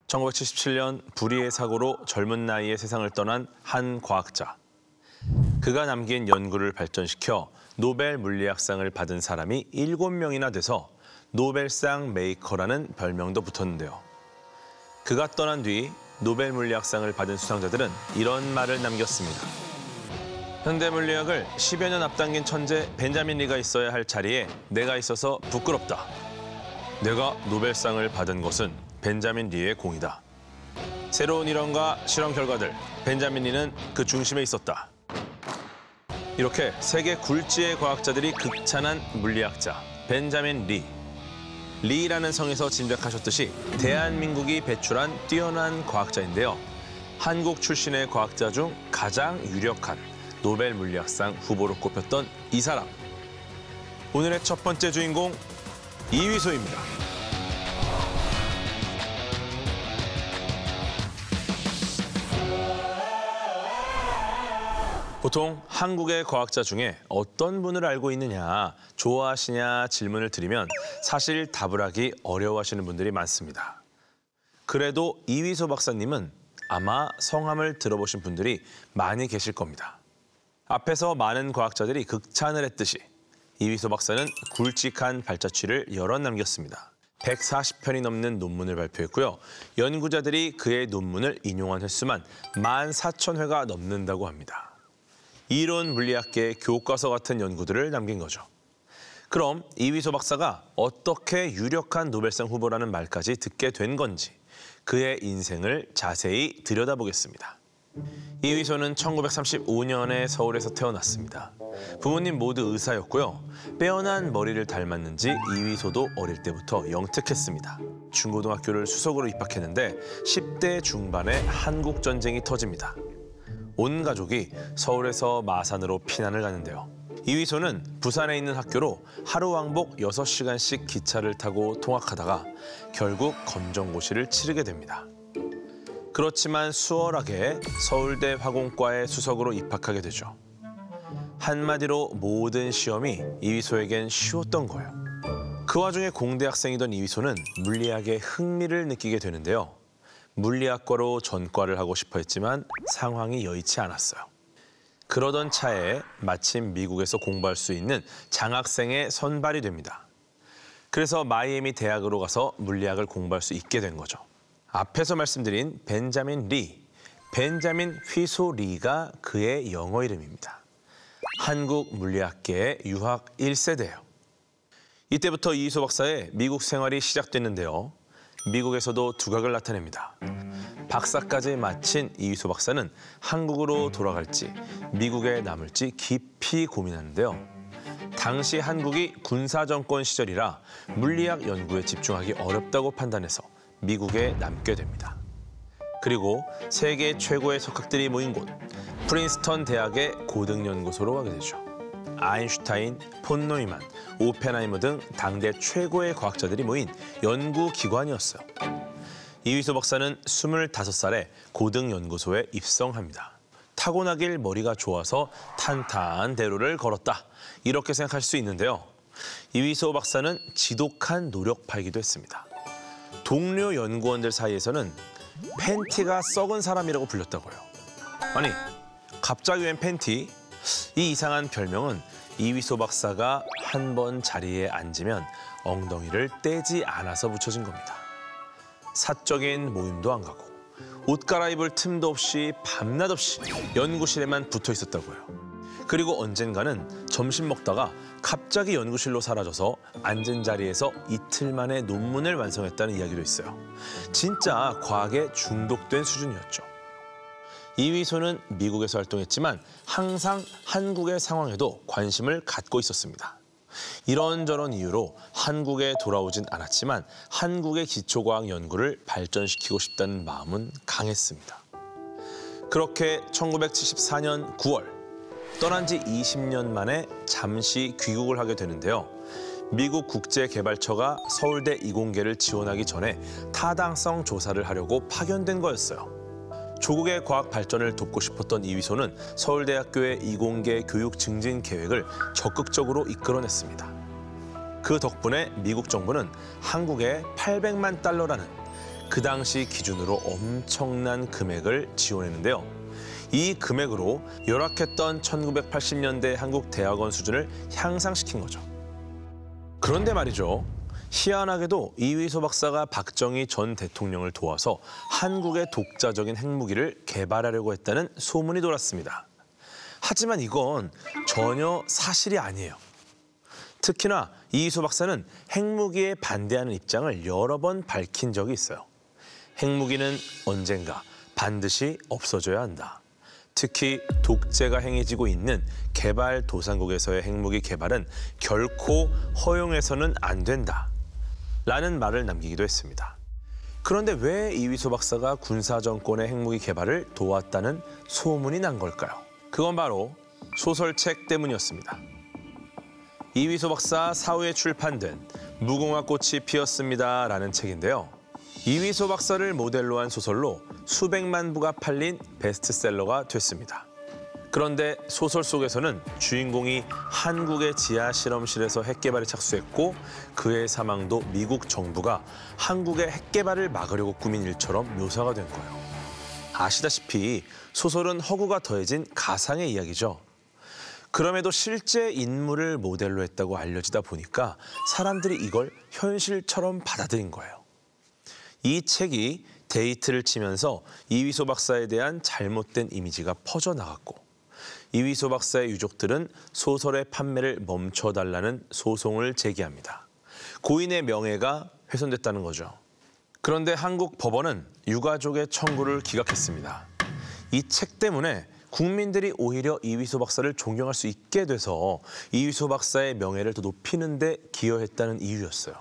1977년 불의의 사고로 젊은 나이에 세상을 떠난 한 과학자. 그가 남긴 연구를 발전시켜 노벨 물리학상을 받은 사람이 7명이나 돼서 노벨상 메이커라는 별명도 붙었는데요. 그가 떠난 뒤 노벨 물리학상을 받은 수상자들은 이런 말을 남겼습니다. 현대 물리학을 10여 년 앞당긴 천재 벤자민 리가 있어야 할 자리에 내가 있어서 부끄럽다. 내가 노벨상을 받은 것은 벤자민 리의 공이다. 새로운 이론과 실험 결과들, 벤자민 리는 그 중심에 있었다. 이렇게 세계 굴지의 과학자들이 극찬한 물리학자 벤자민 리. 리라는 성에서 짐작하셨듯이 대한민국이 배출한 뛰어난 과학자인데요. 한국 출신의 과학자 중 가장 유력한 노벨 물리학상 후보로 꼽혔던 이 사람. 오늘의 첫 번째 주인공 이휘소입니다. 보통 한국의 과학자 중에 어떤 분을 알고 있느냐, 좋아하시냐 질문을 드리면 사실 답을 하기 어려워하시는 분들이 많습니다. 그래도 이휘소 박사님은 아마 성함을 들어보신 분들이 많이 계실 겁니다. 앞에서 많은 과학자들이 극찬을 했듯이 이휘소 박사는 굵직한 발자취를 여럿 남겼습니다. 140편이 넘는 논문을 발표했고요. 연구자들이 그의 논문을 인용한 횟수만 14,000회가 넘는다고 합니다. 이론 물리학계의 교과서 같은 연구들을 남긴 거죠. 그럼 이휘소 박사가 어떻게 유력한 노벨상 후보라는 말까지 듣게 된 건지 그의 인생을 자세히 들여다보겠습니다. 이휘소는 1935년에 서울에서 태어났습니다. 부모님 모두 의사였고요. 빼어난 머리를 닮았는지 이휘소도 어릴 때부터 영특했습니다. 중고등학교를 수석으로 입학했는데 10대 중반에 한국전쟁이 터집니다. 온 가족이 서울에서 마산으로 피난을 가는데요. 이휘소는 부산에 있는 학교로 하루 왕복 6시간씩 기차를 타고 통학하다가 결국 검정고시를 치르게 됩니다. 그렇지만 수월하게 서울대 화공과에 수석으로 입학하게 되죠. 한마디로 모든 시험이 이휘소에겐 쉬웠던 거예요. 그 와중에 공대 학생이던 이휘소는 물리학에 흥미를 느끼게 되는데요. 물리학과로 전과를 하고 싶어 했지만 상황이 여의치 않았어요. 그러던 차에 마침 미국에서 공부할 수 있는 장학생에 선발이 됩니다. 그래서 마이애미 대학으로 가서 물리학을 공부할 수 있게 된 거죠. 앞에서 말씀드린 벤자민 리, 벤자민 휘소 리가 그의 영어 이름입니다. 한국 물리학계의 유학 1세대예요. 이때부터 이휘소 박사의 미국 생활이 시작됐는데요. 미국에서도 두각을 나타냅니다. 박사까지 마친 이휘소 박사는 한국으로 돌아갈지 미국에 남을지 깊이 고민하는데요. 당시 한국이 군사정권 시절이라 물리학 연구에 집중하기 어렵다고 판단해서 미국에 남게 됩니다. 그리고 세계 최고의 석학들이 모인 곳 프린스턴 대학의 고등연구소로 가게 되죠. 아인슈타인, 폰 노이만, 오펜하이머 등 당대 최고의 과학자들이 모인 연구기관이었어요. 이휘소 박사는 25살에 고등연구소에 입성합니다. 타고나길 머리가 좋아서 탄탄대로를 걸었다. 이렇게 생각할 수 있는데요. 이휘소 박사는 지독한 노력파이기도 했습니다. 동료 연구원들 사이에서는 팬티가 썩은 사람이라고 불렸다고요. 아니, 갑자기 웬 팬티? 이 이상한 별명은 이휘소 박사가 한 번 자리에 앉으면 엉덩이를 떼지 않아서 붙여진 겁니다. 사적인 모임도 안 가고 옷 갈아입을 틈도 없이 밤낮 없이 연구실에만 붙어 있었다고요. 그리고 언젠가는 점심 먹다가 갑자기 연구실로 사라져서 앉은 자리에서 이틀 만에 논문을 완성했다는 이야기도 있어요. 진짜 과학에 중독된 수준이었죠. 이휘소는 미국에서 활동했지만 항상 한국의 상황에도 관심을 갖고 있었습니다. 이런저런 이유로 한국에 돌아오진 않았지만 한국의 기초과학 연구를 발전시키고 싶다는 마음은 강했습니다. 그렇게 1974년 9월 떠난 지 20년 만에 잠시 귀국을 하게 되는데요. 미국 국제개발처가 서울대 이공계를 지원하기 전에 타당성 조사를 하려고 파견된 거였어요. 조국의 과학 발전을 돕고 싶었던 이휘소는 서울대학교의 이공계 교육 증진 계획을 적극적으로 이끌어냈습니다. 그 덕분에 미국 정부는 한국에 $800만 달러라는 그 당시 기준으로 엄청난 금액을 지원했는데요. 이 금액으로 열악했던 1980년대 한국 대학원 수준을 향상시킨 거죠. 그런데 말이죠. 희한하게도 이휘소 박사가 박정희 전 대통령을 도와서 한국의 독자적인 핵무기를 개발하려고 했다는 소문이 돌았습니다. 하지만 이건 전혀 사실이 아니에요. 특히나 이휘소 박사는 핵무기에 반대하는 입장을 여러 번 밝힌 적이 있어요. 핵무기는 언젠가 반드시 없어져야 한다. 특히 독재가 행해지고 있는 개발도상국에서의 핵무기 개발은 결코 허용해서는 안 된다. 라는 말을 남기기도 했습니다. 그런데 왜 이휘소 박사가 군사정권의 핵무기 개발을 도왔다는 소문이 난 걸까요? 그건 바로 소설책 때문이었습니다. 이휘소 박사 사후에 출판된 무궁화 꽃이 피었습니다라는 책인데요. 이휘소 박사를 모델로 한 소설로 수백만 부가 팔린 베스트셀러가 됐습니다. 그런데 소설 속에서는 주인공이 한국의 지하 실험실에서 핵개발에 착수했고 그의 사망도 미국 정부가 한국의 핵개발을 막으려고 꾸민 일처럼 묘사가 된 거예요. 아시다시피 소설은 허구가 더해진 가상의 이야기죠. 그럼에도 실제 인물을 모델로 했다고 알려지다 보니까 사람들이 이걸 현실처럼 받아들인 거예요. 이 책이 데이트를 치면서 이휘소 박사에 대한 잘못된 이미지가 퍼져나갔고 이휘소 박사의 유족들은 소설의 판매를 멈춰달라는 소송을 제기합니다. 고인의 명예가 훼손됐다는 거죠. 그런데 한국 법원은 유가족의 청구를 기각했습니다. 이 책 때문에 국민들이 오히려 이휘소 박사를 존경할 수 있게 돼서 이휘소 박사의 명예를 더 높이는 데 기여했다는 이유였어요.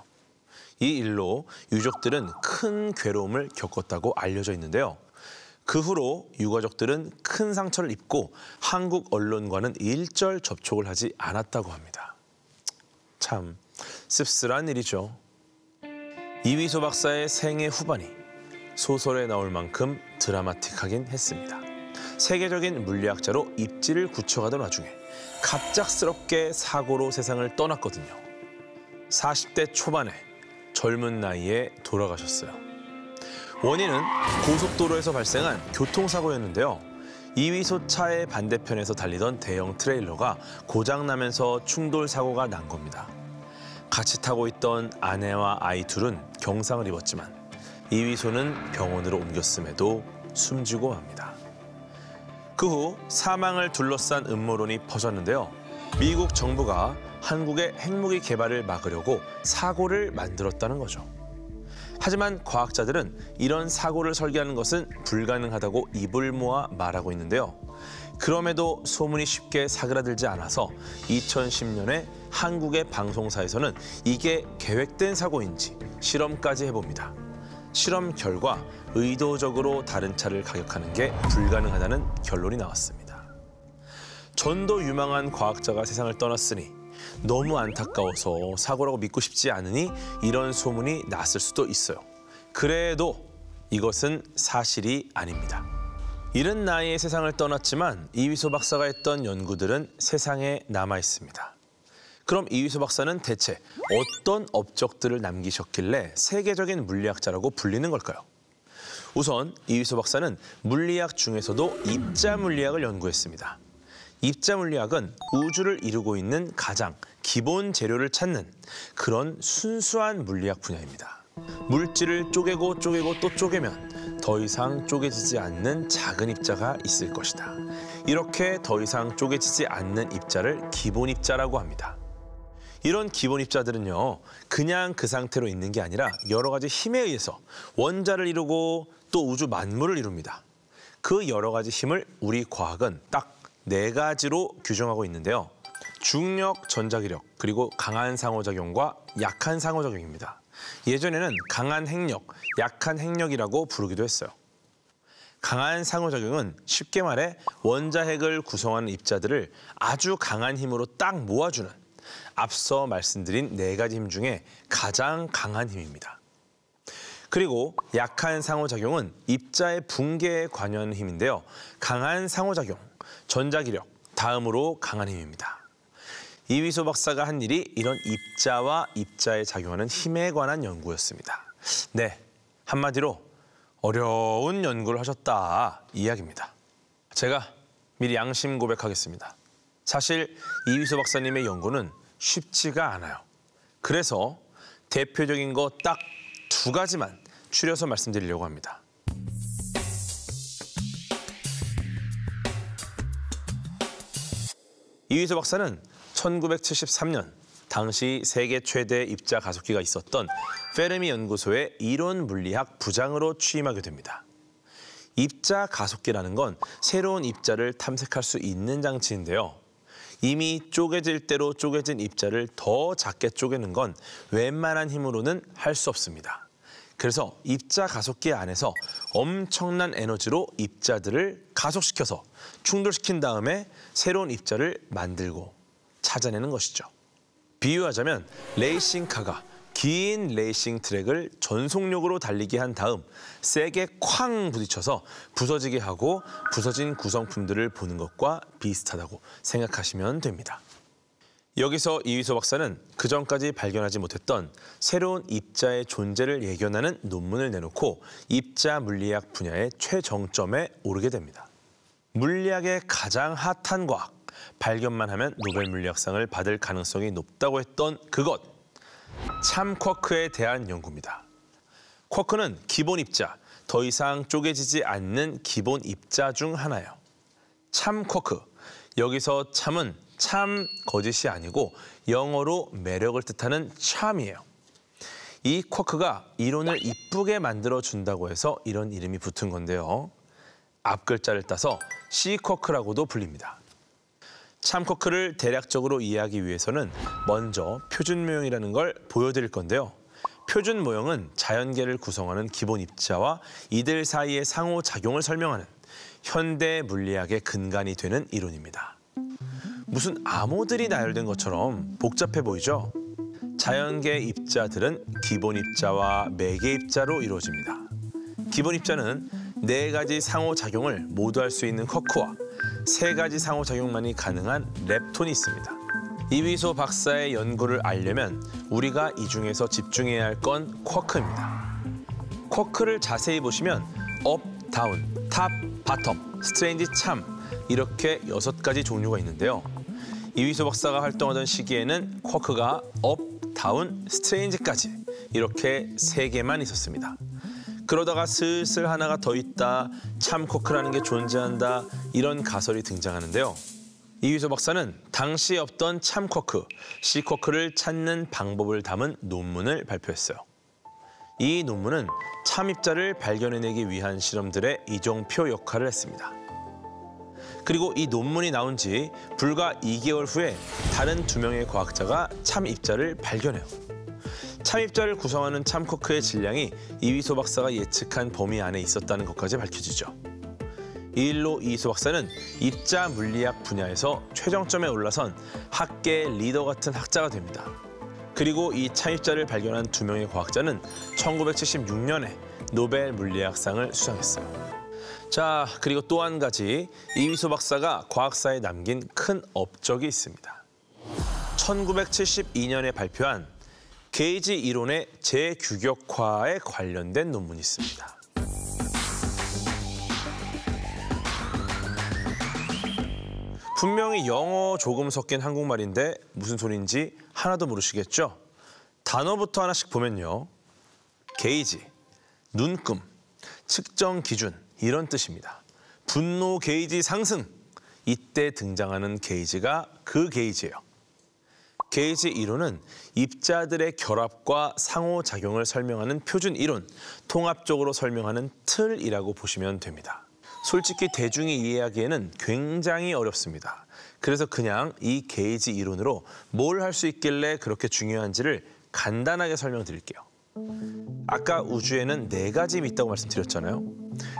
이 일로 유족들은 큰 괴로움을 겪었다고 알려져 있는데요. 그 후로 유가족들은 큰 상처를 입고 한국 언론과는 일절 접촉을 하지 않았다고 합니다. 참 씁쓸한 일이죠. 이휘소 박사의 생애 후반이 소설에 나올 만큼 드라마틱하긴 했습니다. 세계적인 물리학자로 입지를 굳혀가던 와중에 갑작스럽게 사고로 세상을 떠났거든요. 40대 초반에 젊은 나이에 돌아가셨어요. 원인은 고속도로에서 발생한 교통사고였는데요. 이휘소 차의 반대편에서 달리던 대형 트레일러가 고장나면서 충돌 사고가 난 겁니다. 같이 타고 있던 아내와 아이 둘은 경상을 입었지만 이휘소는 병원으로 옮겼음에도 숨지고 맙니다. 그 후 사망을 둘러싼 음모론이 퍼졌는데요. 미국 정부가 한국의 핵무기 개발을 막으려고 사고를 만들었다는 거죠. 하지만 과학자들은 이런 사고를 설계하는 것은 불가능하다고 입을 모아 말하고 있는데요. 그럼에도 소문이 쉽게 사그라들지 않아서 2010년에 한국의 방송사에서는 이게 계획된 사고인지 실험까지 해봅니다. 실험 결과 의도적으로 다른 차를 가격하는 게 불가능하다는 결론이 나왔습니다. 전도 유망한 과학자가 세상을 떠났으니 너무 안타까워서 사고라고 믿고 싶지 않으니 이런 소문이 났을 수도 있어요. 그래도 이것은 사실이 아닙니다. 이른 나이에 세상을 떠났지만 이휘소 박사가 했던 연구들은 세상에 남아 있습니다. 그럼 이휘소 박사는 대체 어떤 업적들을 남기셨길래 세계적인 물리학자라고 불리는 걸까요? 우선 이휘소 박사는 물리학 중에서도 입자 물리학을 연구했습니다. 입자 물리학은 우주를 이루고 있는 가장 기본 재료를 찾는 그런 순수한 물리학 분야입니다. 물질을 쪼개고 또 쪼개면 더 이상 쪼개지지 않는 작은 입자가 있을 것이다. 이렇게 더 이상 쪼개지지 않는 입자를 기본 입자라고 합니다. 이런 기본 입자들은요, 그냥 그 상태로 있는 게 아니라 여러 가지 힘에 의해서 원자를 이루고 또 우주 만물을 이룹니다. 그 여러 가지 힘을 우리 과학은 딱 4가지로 규정하고 있는데요. 중력, 전자기력, 그리고 강한 상호작용과 약한 상호작용입니다. 예전에는 강한 핵력, 약한 핵력이라고 부르기도 했어요. 강한 상호작용은 쉽게 말해 원자핵을 구성하는 입자들을 아주 강한 힘으로 딱 모아주는 앞서 말씀드린 4가지 힘 중에 가장 강한 힘입니다. 그리고 약한 상호작용은 입자의 붕괴에 관여하는 힘인데요. 강한 상호작용, 전자기력, 다음으로 강한 힘입니다. 이휘소 박사가 한 일이 이런 입자와 입자에 작용하는 힘에 관한 연구였습니다. 네, 한마디로 어려운 연구를 하셨다 이 이야기입니다. 제가 미리 양심 고백하겠습니다. 사실 이휘소 박사님의 연구는 쉽지가 않아요. 그래서 대표적인 거 딱 2가지만 추려서 말씀드리려고 합니다. 이휘소 박사는 1973년 당시 세계 최대 입자 가속기가 있었던 페르미 연구소의 이론 물리학 부장으로 취임하게 됩니다. 입자 가속기라는 건 새로운 입자를 탐색할 수 있는 장치인데요. 이미 쪼개질 대로 쪼개진 입자를 더 작게 쪼개는 건 웬만한 힘으로는 할 수 없습니다. 그래서 입자 가속기 안에서 엄청난 에너지로 입자들을 가속시켜서 충돌시킨 다음에 새로운 입자를 만들고 찾아내는 것이죠. 비유하자면 레이싱카가 긴 레이싱 트랙을 전속력으로 달리게 한 다음 세게 쾅 부딪혀서 부서지게 하고 부서진 구성품들을 보는 것과 비슷하다고 생각하시면 됩니다. 여기서 이휘소 박사는 그전까지 발견하지 못했던 새로운 입자의 존재를 예견하는 논문을 내놓고 입자 물리학 분야의 최정점에 오르게 됩니다. 물리학의 가장 핫한 과학, 발견만 하면 노벨 물리학상을 받을 가능성이 높다고 했던 그것, 참 쿼크에 대한 연구입니다. 쿼크는 기본 입자, 더 이상 쪼개지지 않는 기본 입자 중 하나예요. 참 쿼크, 여기서 참은 참 거짓이 아니고 영어로 매력을 뜻하는 charm이에요. 이 쿼크가 이론을 이쁘게 만들어준다고 해서 이런 이름이 붙은 건데요. 앞글자를 따서 C쿼크라고도 불립니다. 참 쿼크를 대략적으로 이해하기 위해서는 먼저 표준 모형이라는 걸 보여드릴 건데요. 표준 모형은 자연계를 구성하는 기본 입자와 이들 사이의 상호작용을 설명하는 현대 물리학의 근간이 되는 이론입니다. 무슨 암호들이 나열된 것처럼 복잡해 보이죠? 자연계 입자들은 기본 입자와 매개 입자로 이루어집니다. 기본 입자는 4가지 상호작용을 모두 할 수 있는 쿼크와 3가지 상호작용만이 가능한 렙톤이 있습니다. 이휘소 박사의 연구를 알려면 우리가 이 중에서 집중해야 할 건 쿼크입니다. 쿼크를 자세히 보시면 업, 다운, 탑, 바텀, 스트레인지, 참 이렇게 6가지 종류가 있는데요. 이휘소 박사가 활동하던 시기에는 쿼크가 업, 다운, 스트레인지까지 이렇게 3개만 있었습니다. 그러다가 슬슬 하나가 더 있다, 참 쿼크라는 게 존재한다 이런 가설이 등장하는데요. 이휘소 박사는 당시 없던 참 쿼크, C 쿼크를 찾는 방법을 담은 논문을 발표했어요. 이 논문은 참 입자를 발견해내기 위한 실험들의 이정표 역할을 했습니다. 그리고 이 논문이 나온 지 불과 2개월 후에 다른 2명의 과학자가 참 입자를 발견해요. 참 입자를 구성하는 참 쿼크의 질량이 이휘소 박사가 예측한 범위 안에 있었다는 것까지 밝혀지죠. 이 일로 이휘소 박사는 입자 물리학 분야에서 최정점에 올라선 학계 리더 같은 학자가 됩니다. 그리고 이 참 입자를 발견한 2명의 과학자는 1976년에 노벨 물리학상을 수상했어요. 자, 그리고 또 한 가지 이휘소 박사가 과학사에 남긴 큰 업적이 있습니다. 1972년에 발표한 게이지 이론의 재규격화에 관련된 논문이 있습니다. 분명히 영어 조금 섞인 한국말인데 무슨 소리인지 하나도 모르시겠죠? 단어부터 하나씩 보면요. 게이지, 눈금, 측정 기준 이런 뜻입니다. 분노 게이지 상승, 이때 등장하는 게이지가 그 게이지예요. 게이지 이론은 입자들의 결합과 상호작용을 설명하는 표준 이론, 통합적으로 설명하는 틀이라고 보시면 됩니다. 솔직히 대중이 이해하기에는 굉장히 어렵습니다. 그래서 그냥 이 게이지 이론으로 뭘 할 수 있길래 그렇게 중요한지를 간단하게 설명드릴게요. 아까 우주에는 4가지 힘이 있다고 말씀드렸잖아요.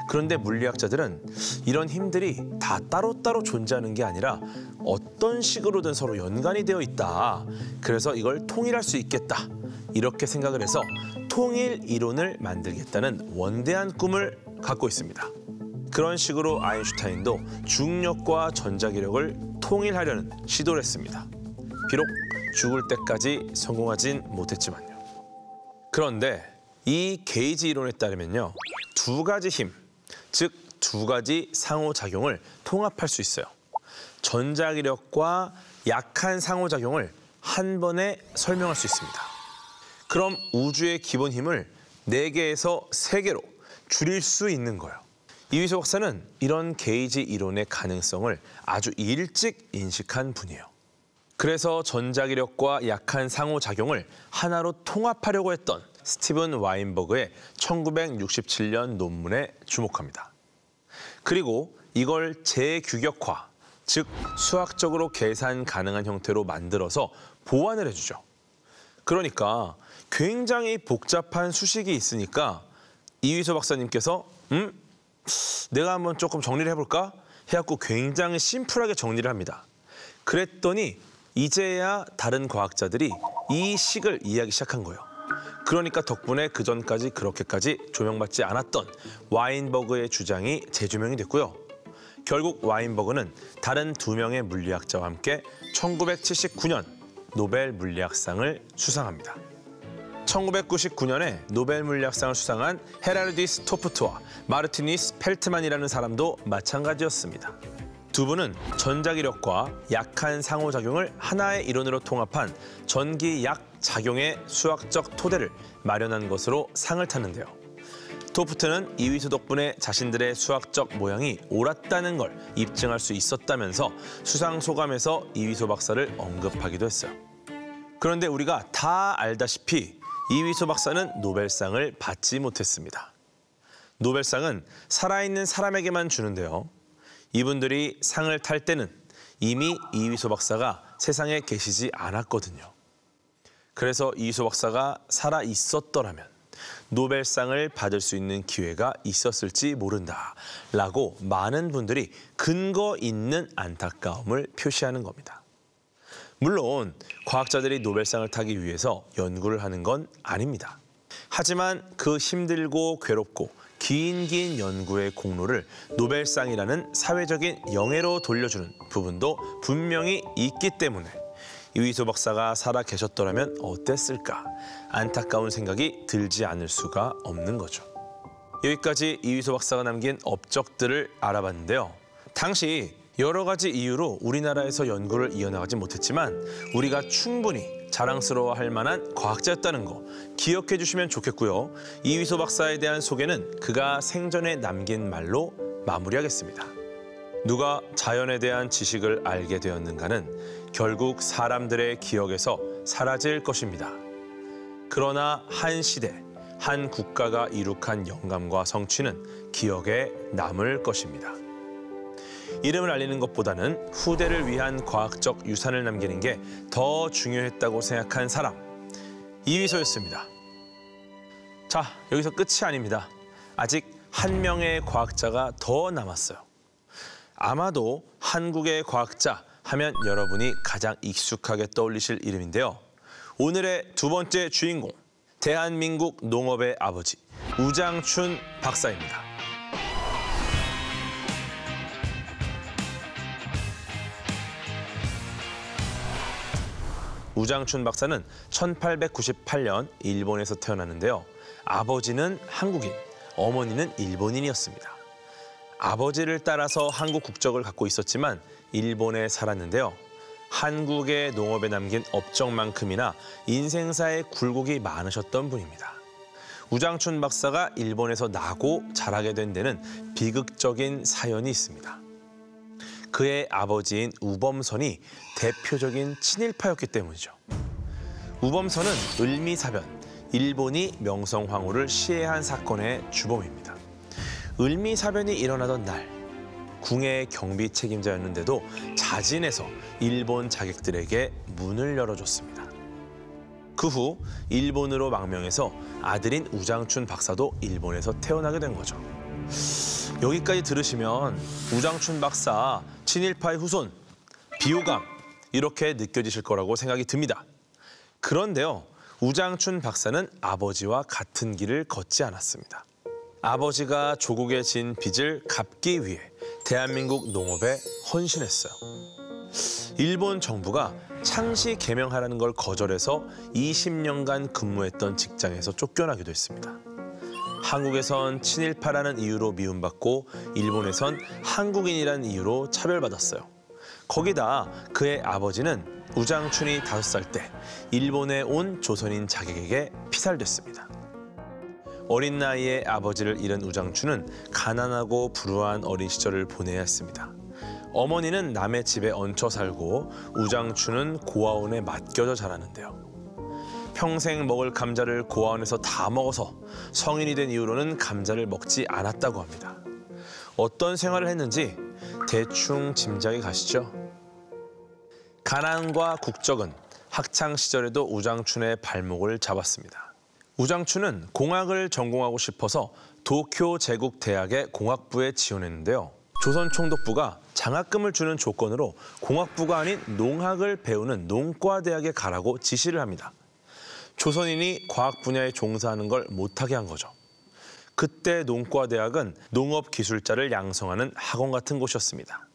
그런데 물리학자들은 이런 힘들이 다 따로따로 존재하는 게 아니라 어떤 식으로든 서로 연관이 되어 있다. 그래서 이걸 통일할 수 있겠다. 이렇게 생각을 해서 통일 이론을 만들겠다는 원대한 꿈을 갖고 있습니다. 그런 식으로 아인슈타인도 중력과 전자기력을 통일하려는 시도를 했습니다. 비록 죽을 때까지 성공하진 못했지만요. 그런데 이 게이지 이론에 따르면요. 두 가지 힘, 즉 두 가지 상호작용을 통합할 수 있어요. 전자기력과 약한 상호작용을 한 번에 설명할 수 있습니다. 그럼 우주의 기본 힘을 4개에서 3개로 줄일 수 있는 거예요. 이휘소 박사는 이런 게이지 이론의 가능성을 아주 일찍 인식한 분이에요. 그래서 전자기력과 약한 상호작용을 하나로 통합하려고 했던 스티븐 와인버그의 1967년 논문에 주목합니다. 그리고 이걸 재규격화, 즉 수학적으로 계산 가능한 형태로 만들어서 보완을 해주죠. 그러니까 굉장히 복잡한 수식이 있으니까 이휘소 박사님께서 내가 한번 조금 정리를 해볼까? 해갖고 굉장히 심플하게 정리를 합니다. 그랬더니 이제야 다른 과학자들이 이 식을 이해하기 시작한 거예요. 그러니까 덕분에 그전까지 그렇게까지 조명받지 않았던 와인버그의 주장이 재조명이 됐고요. 결국 와인버그는 다른 2명의 물리학자와 함께 1979년 노벨 물리학상을 수상합니다. 1999년에 노벨 물리학상을 수상한 헤라르디스 토프트와 마르티니스 펠트만이라는 사람도 마찬가지였습니다. 두 분은 전자기력과 약한 상호작용을 하나의 이론으로 통합한 전기약작용의 수학적 토대를 마련한 것으로 상을 탔는데요. 토프트는 이휘소 덕분에 자신들의 수학적 모양이 옳았다는 걸 입증할 수 있었다면서 수상 소감에서 이휘소 박사를 언급하기도 했어요. 그런데 우리가 다 알다시피 이휘소 박사는 노벨상을 받지 못했습니다. 노벨상은 살아있는 사람에게만 주는데요. 이분들이 상을 탈 때는 이미 이휘소 박사가 세상에 계시지 않았거든요. 그래서 이휘소 박사가 살아 있었더라면 노벨상을 받을 수 있는 기회가 있었을지 모른다라고 많은 분들이 근거 있는 안타까움을 표시하는 겁니다. 물론 과학자들이 노벨상을 타기 위해서 연구를 하는 건 아닙니다. 하지만 그 힘들고 괴롭고 긴 연구의 공로를 노벨상이라는 사회적인 영예로 돌려주는 부분도 분명히 있기 때문에 이휘소 박사가 살아 계셨더라면 어땠을까 안타까운 생각이 들지 않을 수가 없는 거죠. 여기까지 이휘소 박사가 남긴 업적들을 알아봤는데요. 당시 여러 가지 이유로 우리나라에서 연구를 이어나가지 못했지만 우리가 충분히 자랑스러워할 만한 과학자였다는 거 기억해 주시면 좋겠고요. 이휘소 박사에 대한 소개는 그가 생전에 남긴 말로 마무리하겠습니다. 누가 자연에 대한 지식을 알게 되었는가는 결국 사람들의 기억에서 사라질 것입니다. 그러나 한 시대, 한 국가가 이룩한 영감과 성취는 기억에 남을 것입니다. 이름을 알리는 것보다는 후대를 위한 과학적 유산을 남기는 게 더 중요했다고 생각한 사람, 이휘소였습니다. 자, 여기서 끝이 아닙니다. 아직 한 명의 과학자가 더 남았어요. 아마도 한국의 과학자 하면 여러분이 가장 익숙하게 떠올리실 이름인데요. 오늘의 두 번째 주인공, 대한민국 농업의 아버지, 우장춘 박사입니다. 우장춘 박사는 1898년 일본에서 태어났는데요. 아버지는 한국인, 어머니는 일본인이었습니다. 아버지를 따라서 한국 국적을 갖고 있었지만 일본에 살았는데요. 한국의 농업에 남긴 업적만큼이나 인생사에 굴곡이 많으셨던 분입니다. 우장춘 박사가 일본에서 나고 자라게 된 데는 비극적인 사연이 있습니다. 그의 아버지인 우범선이 대표적인 친일파였기 때문이죠. 우범선은 을미사변, 일본이 명성황후를 시해한 사건의 주범입니다. 을미사변이 일어나던 날, 궁의 경비 책임자였는데도 자진해서 일본 자객들에게 문을 열어줬습니다. 그 후 일본으로 망명해서 아들인 우장춘 박사도 일본에서 태어나게 된 거죠. 여기까지 들으시면 우장춘 박사 친일파의 후손, 비호감 이렇게 느껴지실 거라고 생각이 듭니다. 그런데요, 우장춘 박사는 아버지와 같은 길을 걷지 않았습니다. 아버지가 조국에 진 빚을 갚기 위해 대한민국 농업에 헌신했어요. 일본 정부가 창시 개명하라는 걸 거절해서 20년간 근무했던 직장에서 쫓겨나기도 했습니다. 한국에선 친일파라는 이유로 미움받고 일본에선 한국인이라는 이유로 차별받았어요. 거기다 그의 아버지는 우장춘이 5살 때 일본에 온 조선인 자객에게 피살됐습니다. 어린 나이에 아버지를 잃은 우장춘은 가난하고 불우한 어린 시절을 보내야 했습니다. 어머니는 남의 집에 얹혀 살고 우장춘은 고아원에 맡겨져 자라는데요. 평생 먹을 감자를 고아원에서 다 먹어서 성인이 된 이후로는 감자를 먹지 않았다고 합니다. 어떤 생활을 했는지 대충 짐작이 가시죠? 가난과 국적은 학창 시절에도 우장춘의 발목을 잡았습니다. 우장춘은 공학을 전공하고 싶어서 도쿄 제국대학의 공학부에 지원했는데요. 조선총독부가 장학금을 주는 조건으로 공학부가 아닌 농학을 배우는 농과대학에 가라고 지시를 합니다. 조선인이 과학 분야에 종사하는 걸 못하게 한 거죠. 그때 농과대학은 농업기술자를 양성하는 학원 같은 곳이었습니다.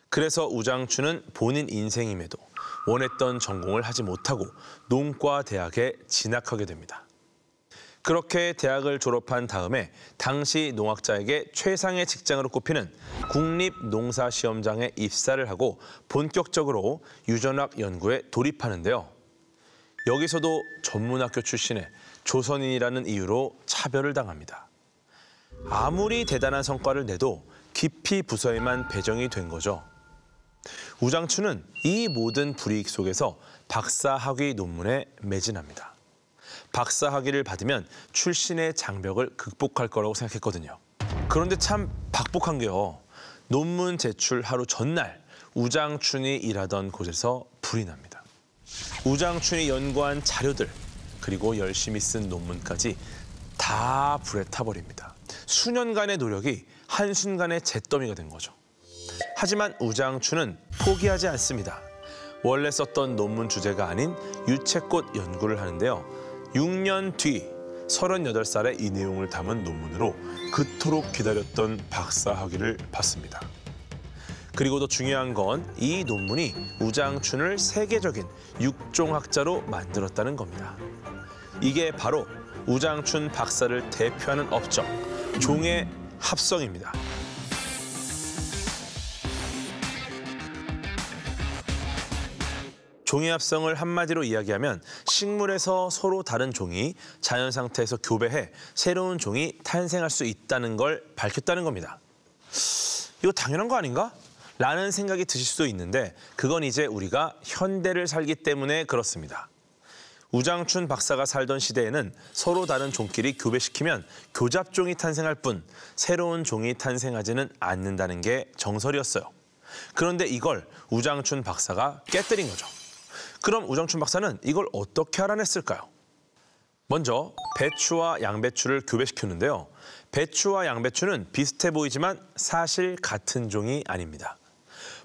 그래서 우장춘은 본인 인생임에도 원했던 전공을 하지 못하고 농과대학에 진학하게 됩니다. 그렇게 대학을 졸업한 다음에 당시 농학자에게 최상의 직장으로 꼽히는 국립농사시험장에 입사를 하고 본격적으로 유전학 연구에 돌입하는데요. 여기서도 전문학교 출신의 조선인이라는 이유로 차별을 당합니다. 아무리 대단한 성과를 내도 깊이 부서에만 배정이 된 거죠. 우장춘은 이 모든 불이익 속에서 박사학위 논문에 매진합니다. 박사학위를 받으면 출신의 장벽을 극복할 거라고 생각했거든요. 그런데 참 박복한 게요. 논문 제출 하루 전날 우장춘이 일하던 곳에서 불이 납니다. 우장춘이 연구한 자료들 그리고 열심히 쓴 논문까지 다 불에 타버립니다. 수년간의 노력이 한순간에 잿더미가 된 거죠. 하지만 우장춘은 포기하지 않습니다. 원래 썼던 논문 주제가 아닌 유채꽃 연구를 하는데요. 6년 뒤 38살에 이 내용을 담은 논문으로 그토록 기다렸던 박사학위를 받습니다. 그리고 더 중요한 건 이 논문이 우장춘을 세계적인 육종학자로 만들었다는 겁니다. 이게 바로 우장춘 박사를 대표하는 업적, 종의 합성입니다. 종의 합성을 한마디로 이야기하면 식물에서 서로 다른 종이 자연 상태에서 교배해 새로운 종이 탄생할 수 있다는 걸 밝혔다는 겁니다. 이거 당연한 거 아닌가? 라는 생각이 드실 수도 있는데 그건 이제 우리가 현대를 살기 때문에 그렇습니다. 우장춘 박사가 살던 시대에는 서로 다른 종끼리 교배시키면 교잡종이 탄생할 뿐 새로운 종이 탄생하지는 않는다는 게 정설이었어요. 그런데 이걸 우장춘 박사가 깨뜨린 거죠. 그럼 우장춘 박사는 이걸 어떻게 알아냈을까요? 먼저 배추와 양배추를 교배시켰는데요. 배추와 양배추는 비슷해 보이지만 사실 같은 종이 아닙니다.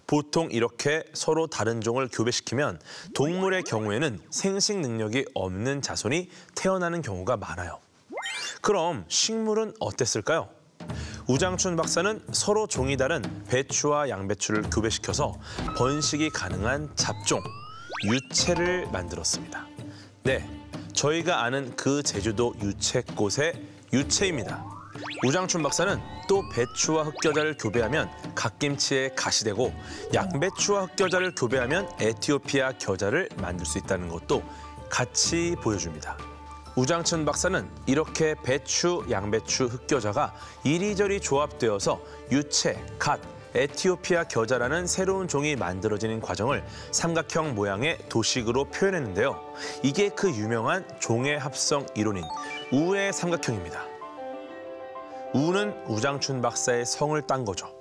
보통 이렇게 서로 다른 종을 교배시키면 동물의 경우에는 생식 능력이 없는 자손이 태어나는 경우가 많아요. 그럼 식물은 어땠을까요? 우장춘 박사는 서로 종이 다른 배추와 양배추를 교배시켜서 번식이 가능한 잡종, 유채를 만들었습니다. 네, 저희가 아는 그 제주도 유채꽃의 유채입니다. 우장춘 박사는 또 배추와 흑겨자를 교배하면 갓김치에 갓이 되고 양배추와 흑겨자를 교배하면 에티오피아 겨자를 만들 수 있다는 것도 같이 보여줍니다. 우장춘 박사는 이렇게 배추, 양배추, 흑겨자가 이리저리 조합되어서 유채, 갓, 에티오피아 겨자라는 새로운 종이 만들어지는 과정을 삼각형 모양의 도식으로 표현했는데요. 이게 그 유명한 종의 합성 이론인 우의 삼각형입니다. 우는 우장춘 박사의 성을 딴 거죠.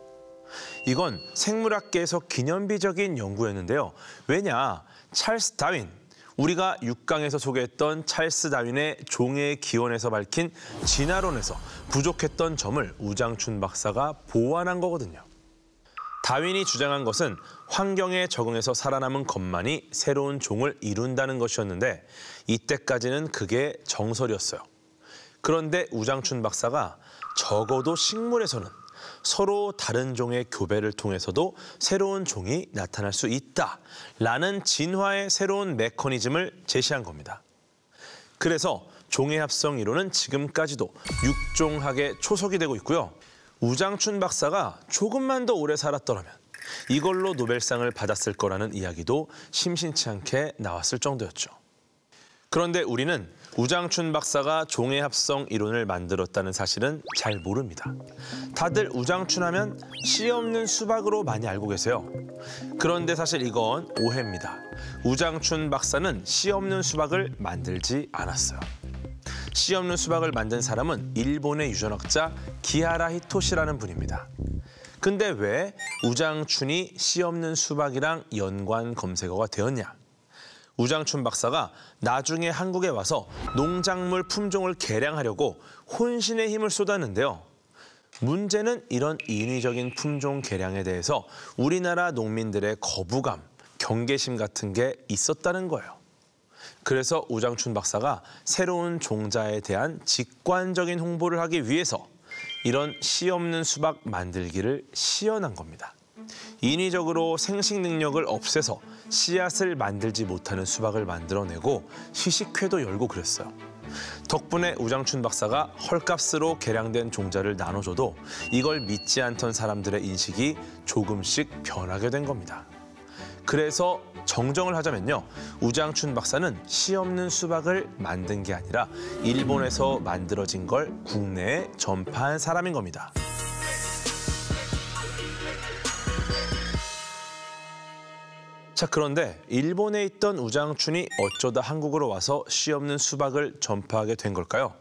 이건 생물학계에서 기념비적인 연구였는데요. 왜냐, 찰스 다윈, 우리가 6강에서 소개했던 찰스 다윈의 종의 기원에서 밝힌 진화론에서 부족했던 점을 우장춘 박사가 보완한 거거든요. 다윈이 주장한 것은 환경에 적응해서 살아남은 것만이 새로운 종을 이룬다는 것이었는데 이때까지는 그게 정설이었어요. 그런데 우장춘 박사가 적어도 식물에서는 서로 다른 종의 교배를 통해서도 새로운 종이 나타날 수 있다라는 진화의 새로운 메커니즘을 제시한 겁니다. 그래서 종의 합성 이론은 지금까지도 육종학의 초석이 되고 있고요. 우장춘 박사가 조금만 더 오래 살았더라면 이걸로 노벨상을 받았을 거라는 이야기도 심심치 않게 나왔을 정도였죠. 그런데 우리는 우장춘 박사가 종의 합성 이론을 만들었다는 사실은 잘 모릅니다. 다들 우장춘 하면 씨 없는 수박으로 많이 알고 계세요. 그런데 사실 이건 오해입니다. 우장춘 박사는 씨 없는 수박을 만들지 않았어요. 씨 없는 수박을 만든 사람은 일본의 유전학자 기하라 히토시라는 분입니다. 근데 왜 우장춘이 씨 없는 수박이랑 연관 검색어가 되었냐? 우장춘 박사가 나중에 한국에 와서 농작물 품종을 개량하려고 혼신의 힘을 쏟았는데요. 문제는 이런 인위적인 품종 개량에 대해서 우리나라 농민들의 거부감, 경계심 같은 게 있었다는 거예요. 그래서 우장춘 박사가 새로운 종자에 대한 직관적인 홍보를 하기 위해서 이런 씨 없는 수박 만들기를 시연한 겁니다. 인위적으로 생식 능력을 없애서 씨앗을 만들지 못하는 수박을 만들어내고 시식회도 열고 그랬어요. 덕분에 우장춘 박사가 헐값으로 개량된 종자를 나눠줘도 이걸 믿지 않던 사람들의 인식이 조금씩 변하게 된 겁니다. 그래서 정정을 하자면요. 우장춘 박사는 씨 없는 수박을 만든 게 아니라 일본에서 만들어진 걸 국내에 전파한 사람인 겁니다. 자, 그런데 일본에 있던 우장춘이 어쩌다 한국으로 와서 씨 없는 수박을 전파하게 된 걸까요?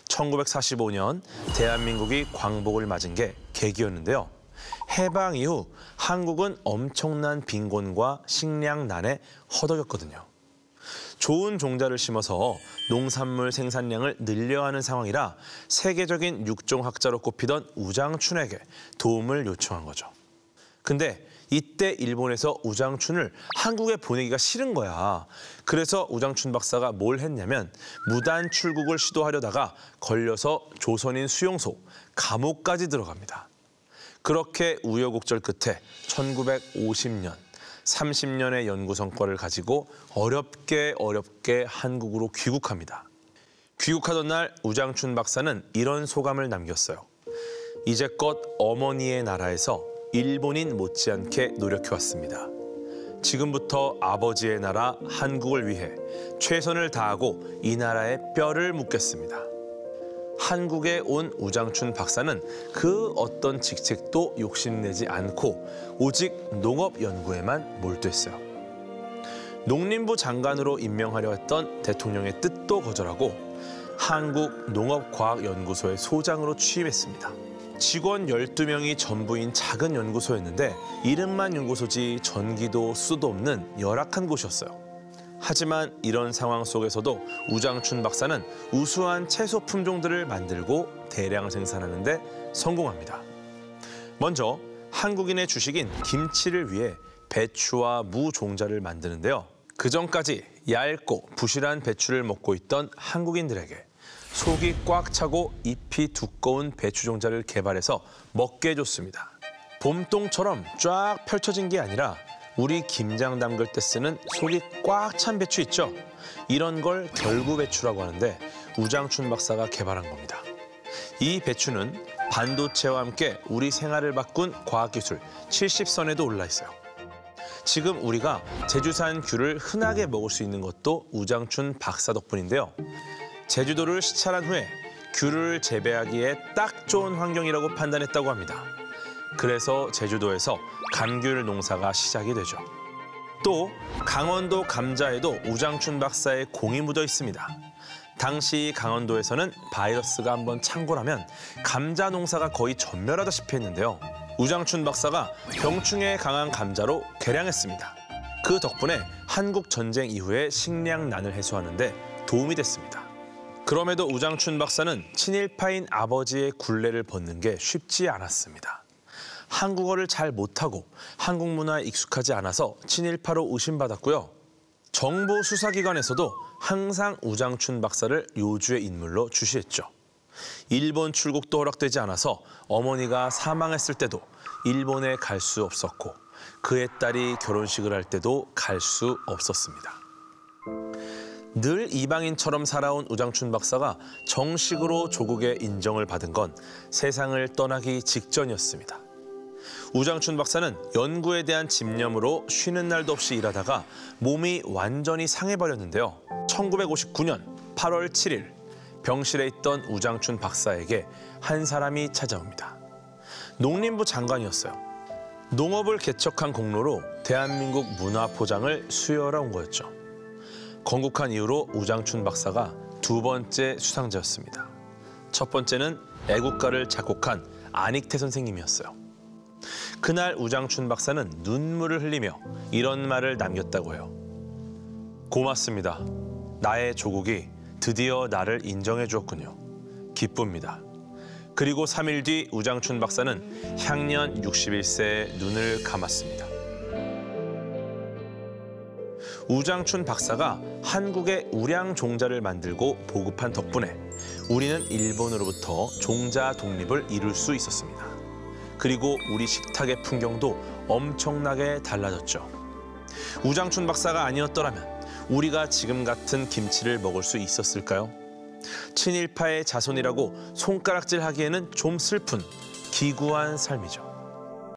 1945년 대한민국이 광복을 맞은 게 계기였는데요. 해방 이후 한국은 엄청난 빈곤과 식량난에 허덕였거든요. 좋은 종자를 심어서 농산물 생산량을 늘려야 하는 상황이라 세계적인 육종학자로 꼽히던 우장춘에게 도움을 요청한 거죠. 근데 이때 일본에서 우장춘을 한국에 보내기가 싫은 거야. 그래서 우장춘 박사가 뭘 했냐면 무단 출국을 시도하려다가 걸려서 조선인 수용소, 감옥까지 들어갑니다. 그렇게 우여곡절 끝에 1950년, 30년의 연구 성과를 가지고 어렵게 한국으로 귀국합니다. 귀국하던 날 우장춘 박사는 이런 소감을 남겼어요. 이제껏 어머니의 나라에서 일본인 못지않게 노력해왔습니다. 지금부터 아버지의 나라 한국을 위해 최선을 다하고 이 나라의 뼈를 묻겠습니다. 한국에 온 우장춘 박사는 그 어떤 직책도 욕심내지 않고 오직 농업 연구에만 몰두했어요. 농림부 장관으로 임명하려 했던 대통령의 뜻도 거절하고 한국농업과학연구소의 소장으로 취임했습니다. 직원 12명이 전부인 작은 연구소였는데 이름만 연구소지 전기도 수도 없는 열악한 곳이었어요. 하지만 이런 상황 속에서도 우장춘 박사는 우수한 채소 품종들을 만들고 대량 생산하는 데 성공합니다. 먼저 한국인의 주식인 김치를 위해 배추와 무 종자를 만드는데요. 그전까지 얇고 부실한 배추를 먹고 있던 한국인들에게 속이 꽉 차고 잎이 두꺼운 배추 종자를 개발해서 먹게 해줬습니다. 봄동처럼 쫙 펼쳐진 게 아니라 우리 김장 담글 때 쓰는 속이 꽉 찬 배추 있죠? 이런 걸 결구배추라고 하는데 우장춘 박사가 개발한 겁니다. 이 배추는 반도체와 함께 우리 생활을 바꾼 과학기술 70선에도 올라 있어요. 지금 우리가 제주산 귤을 흔하게 먹을 수 있는 것도 우장춘 박사 덕분인데요. 제주도를 시찰한 후에 귤을 재배하기에 딱 좋은 환경이라고 판단했다고 합니다. 그래서 제주도에서 감귤 농사가 시작이 되죠. 또 강원도 감자에도 우장춘 박사의 공이 묻어 있습니다. 당시 강원도에서는 바이러스가 한번 창궐하면 감자 농사가 거의 전멸하다시피 했는데요. 우장춘 박사가 병충해에 강한 감자로 개량했습니다. 그 덕분에 한국 전쟁 이후의 식량난을 해소하는 데 도움이 됐습니다. 그럼에도 우장춘 박사는 친일파인 아버지의 굴레를 벗는 게 쉽지 않았습니다. 한국어를 잘 못하고 한국 문화에 익숙하지 않아서 친일파로 의심받았고요. 정부 수사기관에서도 항상 우장춘 박사를 요주의 인물로 주시했죠. 일본 출국도 허락되지 않아서 어머니가 사망했을 때도 일본에 갈 수 없었고 그의 딸이 결혼식을 할 때도 갈 수 없었습니다. 늘 이방인처럼 살아온 우장춘 박사가 정식으로 조국의 인정을 받은 건 세상을 떠나기 직전이었습니다. 우장춘 박사는 연구에 대한 집념으로 쉬는 날도 없이 일하다가 몸이 완전히 상해버렸는데요. 1959년 8월 7일 병실에 있던 우장춘 박사에게 한 사람이 찾아옵니다. 농림부 장관이었어요. 농업을 개척한 공로로 대한민국 문화포장을 수여하러 온 거였죠. 건국한 이후로 우장춘 박사가 두 번째 수상자였습니다. 첫 번째는 애국가를 작곡한 안익태 선생님이었어요. 그날 우장춘 박사는 눈물을 흘리며 이런 말을 남겼다고 해요. 고맙습니다. 나의 조국이 드디어 나를 인정해 주었군요. 기쁩니다. 그리고 3일 뒤 우장춘 박사는 향년 61세에 눈을 감았습니다. 우장춘 박사가 한국의 우량 종자를 만들고 보급한 덕분에 우리는 일본으로부터 종자 독립을 이룰 수 있었습니다. 그리고 우리 식탁의 풍경도 엄청나게 달라졌죠. 우장춘 박사가 아니었더라면 우리가 지금 같은 김치를 먹을 수 있었을까요? 친일파의 자손이라고 손가락질하기에는 좀 슬픈 기구한 삶이죠.